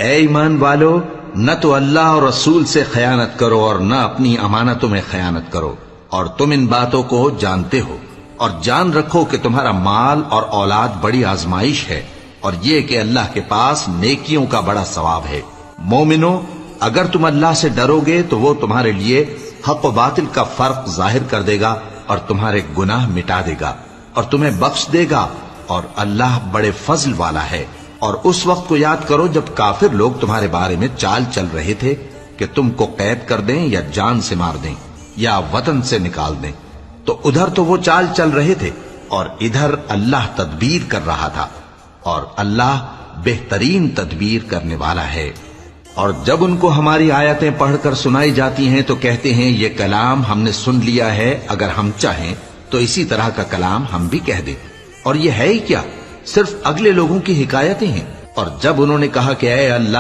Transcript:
اے ایمان والو، نہ تو اللہ اور رسول سے خیانت کرو اور نہ اپنی امانتوں میں خیانت کرو، اور تم ان باتوں کو جانتے ہو، اور جان رکھو کہ تمہارا مال اور اولاد بڑی آزمائش ہے، اور یہ کہ اللہ کے پاس نیکیوں کا بڑا ثواب ہے۔ مومنو، اگر تم اللہ سے ڈرو گے تو وہ تمہارے لیے حق و باطل کا فرق ظاہر کر دے گا اور تمہارے گناہ مٹا دے گا اور تمہیں بخش دے گا، اور اللہ بڑے فضل والا ہے۔ اور اس وقت کو یاد کرو جب کافر لوگ تمہارے بارے میں چال چل رہے تھے کہ تم کو قید کر دیں یا جان سے مار دیں یا وطن سے نکال دیں، تو ادھر تو وہ چال چل رہے تھے اور ادھر اللہ تدبیر کر رہا تھا، اور اللہ بہترین تدبیر کرنے والا ہے۔ اور جب ان کو ہماری آیتیں پڑھ کر سنائی جاتی ہیں تو کہتے ہیں یہ کلام ہم نے سن لیا ہے، اگر ہم چاہیں تو اسی طرح کا کلام ہم بھی کہہ دیں، اور یہ ہے ہی کیا، صرف اگلے لوگوں کی حکایتیں ہیں۔ اور جب انہوں نے کہا کہ اے اللہ